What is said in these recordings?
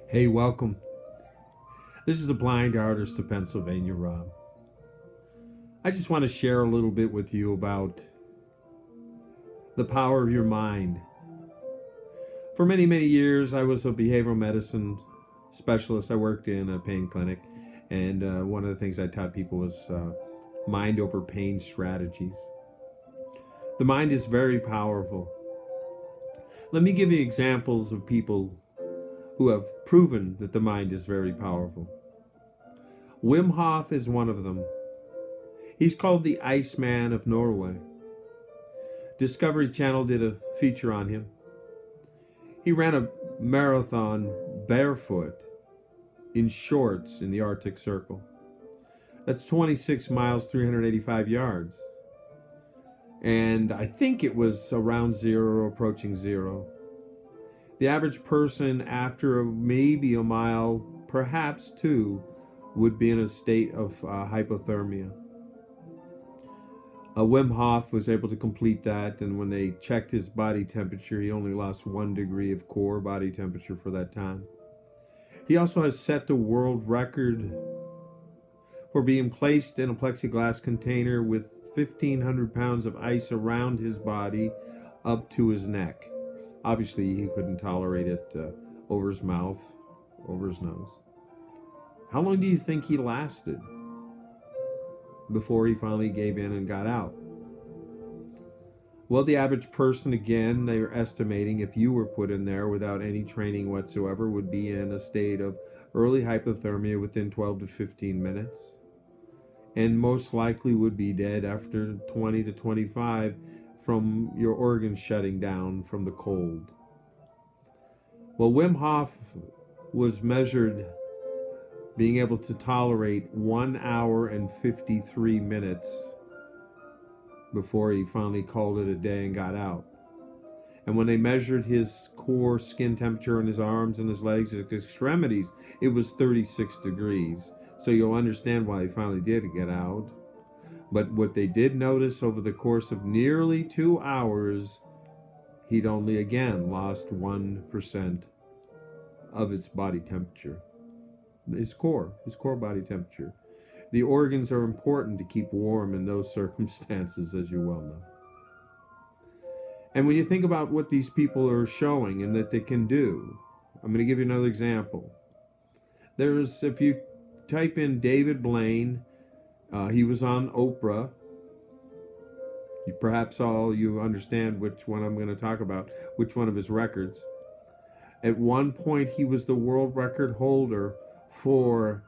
Hey, welcome. This is the Blind Artist of Pennsylvania, Rob. I just want to share a little bit with you about the power of your mind. For many, many years, I was a behavioral medicine specialist. I worked in a pain clinic, and one of the things I taught people was mind over pain strategies. The mind is very powerful. Let me give you examples of people who have proven that the mind is very powerful. Wim Hof is one of them. He's called the Iceman of Norway. Discovery Channel did a feature on him. He ran a marathon barefoot in shorts in the Arctic Circle. That's 26 miles, 385 yards. And I think it was around zero or approaching zero. The average person, after maybe a mile, perhaps two, would be in a state of hypothermia. Wim Hof was able to complete that, and when they checked his body temperature, he only lost 1 degree of core body temperature for that time. He also has set the world record for being placed in a plexiglass container with 1,500 pounds of ice around his body up to his neck. Obviously, he couldn't tolerate it over his mouth, over his nose. How long do you think he lasted before he finally gave in and got out? Well, the average person, again, they are estimating if you were put in there without any training whatsoever, would be in a state of early hypothermia within 12 to 15 minutes, and most likely would be dead after 20 to 25 from your organs shutting down from the cold. Well, Wim Hof was measured being able to tolerate 1 hour and 53 minutes before he finally called it a day and got out. And when they measured his core skin temperature in his arms and his legs, his extremities, it was 36 degrees. So you'll understand why he finally did get out. But what they did notice over the course of nearly 2 hours, he'd only again lost 1% of his body temperature. His core body temperature. The organs are important to keep warm in those circumstances, as you well know. And when you think about what these people are showing and that they can do, I'm going to give you another example. If you type in David Blaine, he was on Oprah. Perhaps you understand which one I'm going to talk about, which one of his records. At one point, he was the world record holder for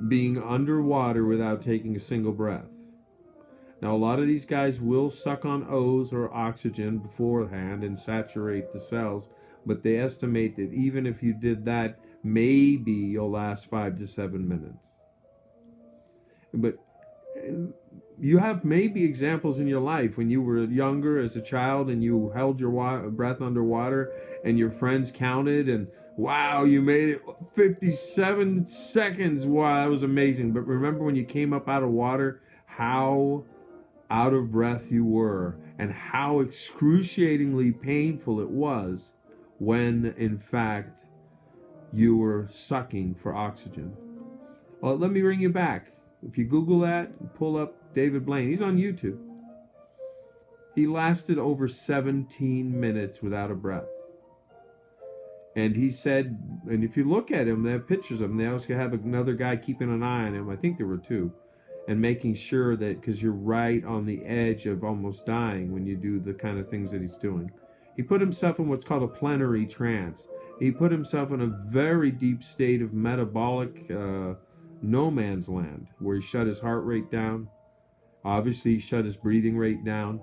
being underwater without taking a single breath. Now, a lot of these guys will suck on O's or oxygen beforehand and saturate the cells, but they estimate that even if you did that, maybe you'll last 5 to 7 minutes. But you have maybe examples in your life when you were younger as a child and you held your breath underwater and your friends counted and wow, you made it 57 seconds. Wow, that was amazing. But remember when you came up out of water, how out of breath you were and how excruciatingly painful it was when in fact you were sucking for oxygen. Well, let me bring you back. If you Google that, pull up David Blaine. He's on YouTube. He lasted over 17 minutes without a breath. And he said, and if you look at him, they have pictures of him. They also have another guy keeping an eye on him. I think there were two. And making sure that, because you're right on the edge of almost dying when you do the kind of things that he's doing. He put himself in what's called a plenary trance. He put himself in a very deep state of metabolic no man's land, where he shut his heart rate down. Obviously, he shut his breathing rate down.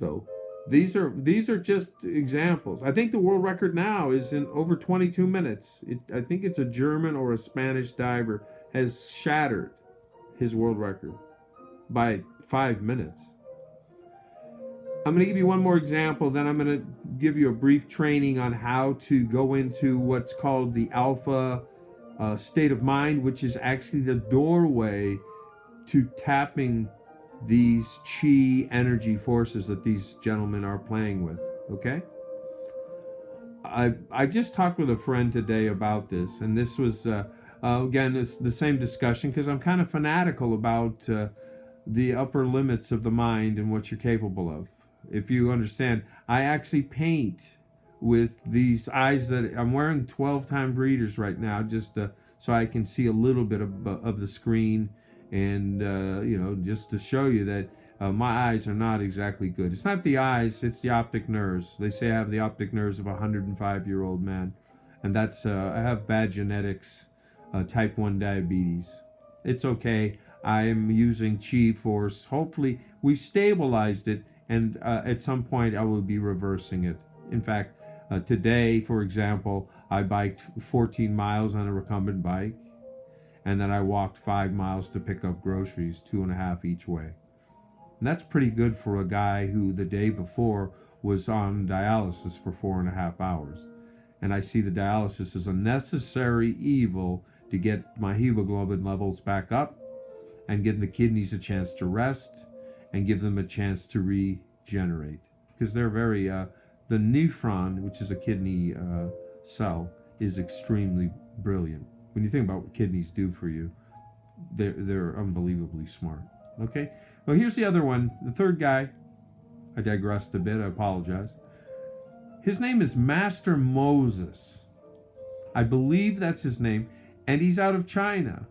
So these are just examples. I think the world record now is in over 22 minutes. I think it's a German or a Spanish diver has shattered his world record by 5 minutes. I'm going to give you one more example, then I'm going to give you a brief training on how to go into what's called the alpha state of mind, which is actually the doorway to tapping these chi energy forces that these gentlemen are playing with. Okay? I just talked with a friend today about this, and this was again it's the same discussion because I'm kind of fanatical about the upper limits of the mind and what you're capable of. If you understand, I actually paint with these eyes that I'm wearing 12-time readers right now, just so I can see a little bit of the screen, and just to show you that my eyes are not exactly good. It's not the eyes, it's the optic nerves. They say I have the optic nerves of a 105-year-old man, and that's I have bad genetics, type 1 diabetes. It's okay. I am using chi force. Hopefully we stabilized it, and at some point I will be reversing it. In fact, today, for example, I biked 14 miles on a recumbent bike, and then I walked 5 miles to pick up groceries, 2.5 each way. And that's pretty good for a guy who the day before was on dialysis for 4.5 hours. And I see the dialysis as a necessary evil to get my hemoglobin levels back up and give the kidneys a chance to rest and give them a chance to regenerate. Because they're very, the nephron, which is a kidney cell, is extremely brilliant. When you think about what kidneys do for you, they're unbelievably smart. Okay? Well, here's the other one. The third guy. I digressed a bit. I apologize. His name is Master Moses. I believe that's his name. And he's out of China.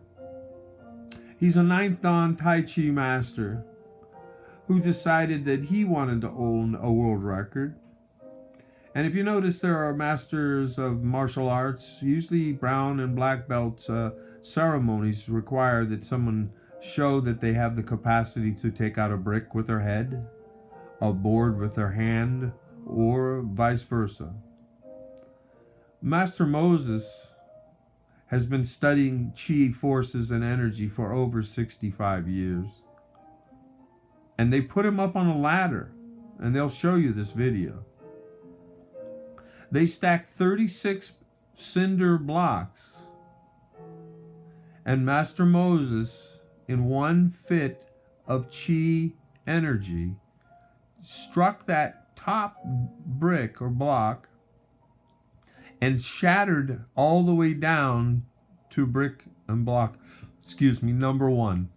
He's a 9th Dan Tai Chi master who decided that he wanted to own a world record. And if you notice, there are masters of martial arts, usually brown and black belts, ceremonies require that someone show that they have the capacity to take out a brick with their head, a board with their hand, or vice versa. Master Moses has been studying chi forces and energy for over 65 years. And they put him up on a ladder, and they'll show you this video. They stacked 36 cinder blocks, and Master Moses, in one fit of chi energy, struck that top brick or block and shattered all the way down to brick and block, number 1.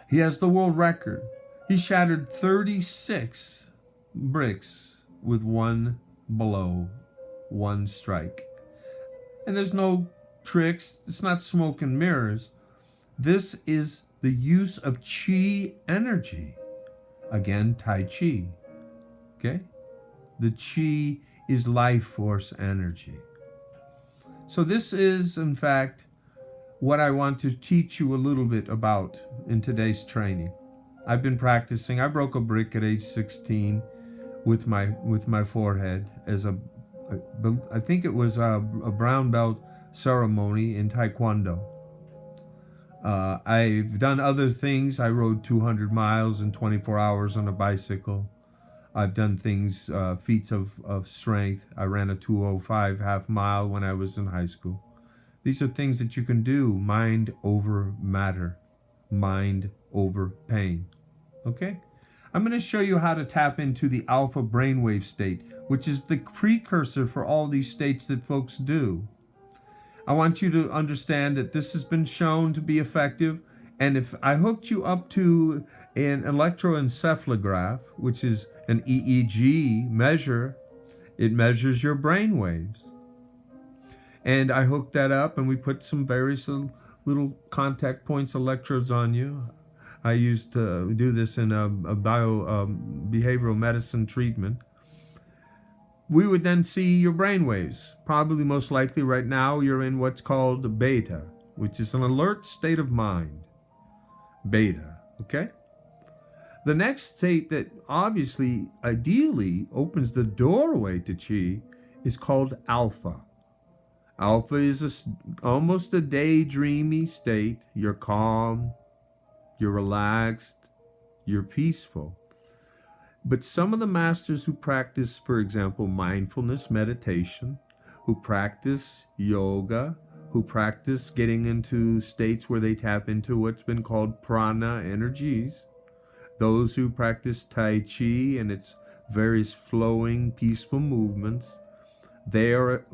He has the world record. He shattered 36 bricks with one blow, one strike. And there's no tricks. It's not smoke and mirrors. This is the use of chi energy. Again, Tai Chi. Okay? The chi is life force energy. So this is, in fact, what I want to teach you a little bit about in today's training. I've been practicing. I broke a brick at age 16 with my forehead as I think it was a brown belt ceremony in Taekwondo. I've done other things. I rode 200 miles in 24 hours on a bicycle. I've done things, feats of strength. I ran a 2:05 half mile when I was in high school. These are things that you can do. Mind over matter. Mind over pain. Okay? I'm going to show you how to tap into the alpha brainwave state, which is the precursor for all these states that folks do. I want you to understand that this has been shown to be effective. And if I hooked you up to an electroencephalograph, which is an EEG measure, it measures your brain waves. And I hooked that up, and we put some various little contact points, electrodes on you. I used to do this in a behavioral medicine treatment. We would then see your brain waves. Probably most likely right now you're in what's called beta, which is an alert state of mind. Beta, okay? The next state that obviously, ideally, opens the doorway to chi is called alpha. Alpha is almost a daydreamy state. You're calm, you're relaxed, you're peaceful. But some of the masters who practice, for example, mindfulness meditation, who practice yoga, who practice getting into states where they tap into what's been called prana energies, those who practice Tai Chi and its various flowing, peaceful movements, they are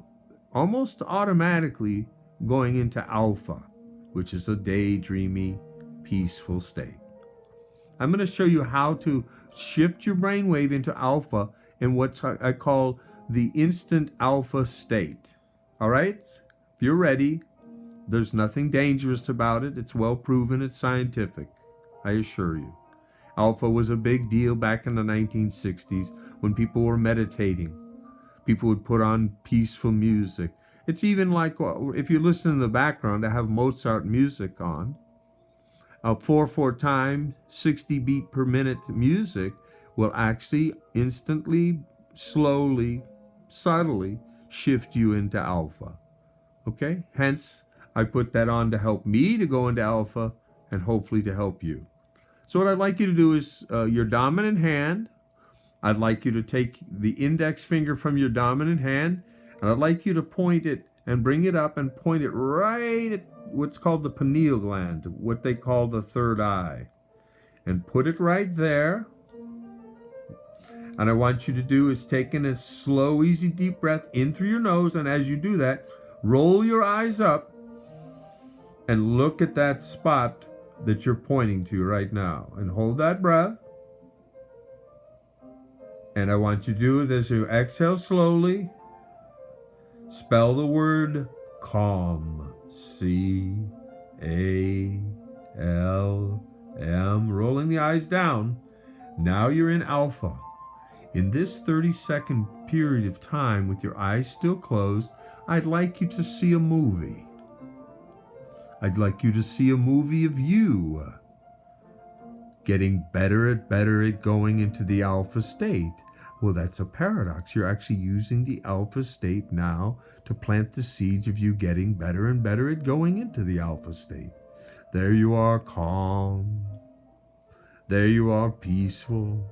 almost automatically going into alpha, which is a daydreamy, peaceful state. I'm going to show you how to shift your brainwave into alpha in what I call the instant alpha state. All right? If you're ready, there's nothing dangerous about it. It's well proven. It's scientific. I assure you. Alpha was a big deal back in the 1960s when people were meditating. People would put on peaceful music. It's even like if you listen in the background, I have Mozart music on. 4/4 time, 60 beat per minute music will actually instantly, slowly, subtly shift you into alpha. Okay? Hence, I put that on to help me to go into alpha and hopefully to help you. So what I'd like you to do is your dominant hand, I'd like you to take the index finger from your dominant hand, and I'd like you to point it and bring it up and point it right at what's called the pineal gland, what they call the third eye. And put it right there. And I want you to do is take in a slow, easy, deep breath in through your nose. And as you do that, roll your eyes up and look at that spot that you're pointing to right now. And hold that breath. And I want you to do it as you exhale slowly. Spell the word calm. C-A-L-M. Rolling the eyes down. Now you're in alpha. In this 30-second period of time with your eyes still closed, I'd like you to see a movie. I'd like you to see a movie of you getting better at going into the alpha state. Well, that's a paradox. You're actually using the alpha state now to plant the seeds of you getting better and better at going into the alpha state. There you are, calm. There you are, peaceful.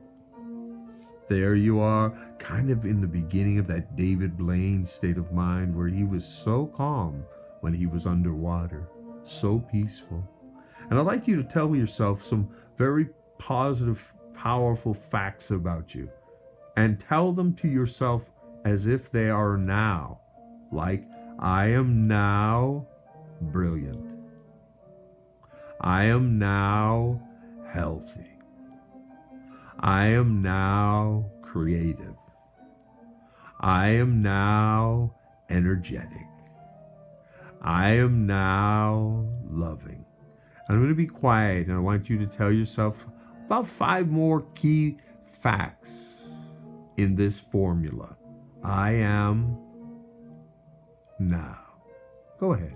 There you are, kind of in the beginning of that David Blaine state of mind where he was so calm when he was underwater, so peaceful. And I'd like you to tell yourself some very positive, powerful facts about you. And tell them to yourself as if they are now. Like, I am now brilliant. I am now healthy. I am now creative. I am now energetic. I am now loving. I'm going to be quiet and I want you to tell yourself about 5 more key facts in this formula. I am now. Go ahead.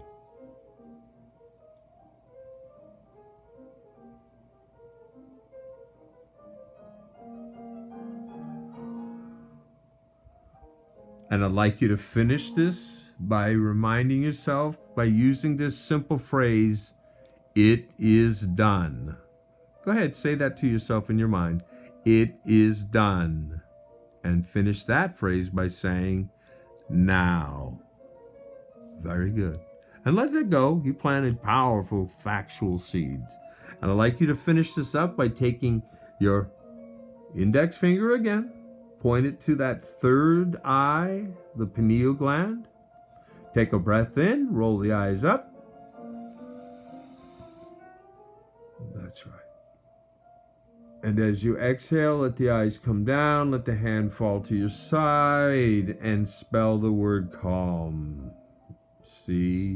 And I'd like you to finish this by reminding yourself, by using this simple phrase, it is done. Go ahead, say that to yourself in your mind. It is done. And finish that phrase by saying, now. Very good. And let it go. You planted powerful factual seeds. And I'd like you to finish this up by taking your index finger again, point it to that third eye, the pineal gland. Take a breath in, roll the eyes up. That's right. And as you exhale, let the eyes come down, let the hand fall to your side, and spell the word calm. C-A-L-M.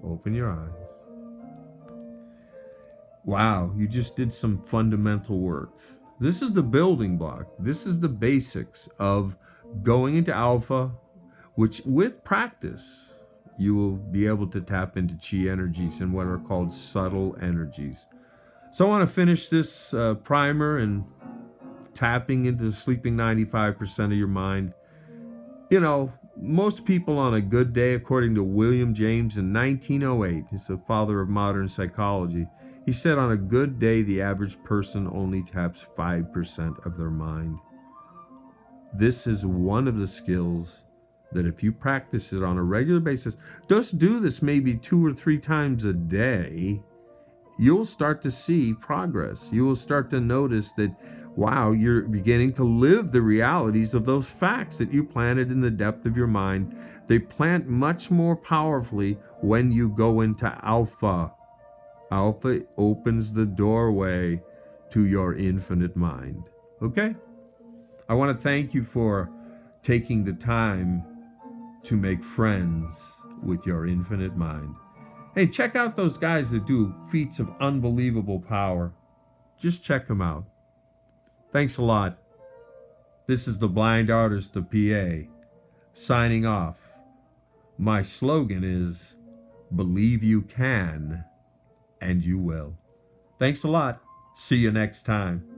Open your eyes. Wow, you just did some fundamental work. This is the building block. This is the basics of going into alpha, which with practice, you will be able to tap into chi energies and what are called subtle energies. So I want to finish this primer and tapping into the sleeping 95% of your mind. You know, most people on a good day, according to William James in 1908, he's the father of modern psychology, he said on a good day, the average person only taps 5% of their mind. This is one of the skills that if you practice it on a regular basis, just do this maybe 2 or 3 times a day, you'll start to see progress. You will start to notice that Wow, you're beginning to live the realities of those facts that you planted in the depth of your mind. They plant much more powerfully when you go into alpha. Alpha opens the doorway to your infinite mind. Okay? I want to thank you for taking the time to make friends with your infinite mind. Hey, check out those guys that do feats of unbelievable power. Just check them out. Thanks a lot. This is the Blind Artist of PA, signing off. My slogan is, believe you can, and you will. Thanks a lot. See you next time.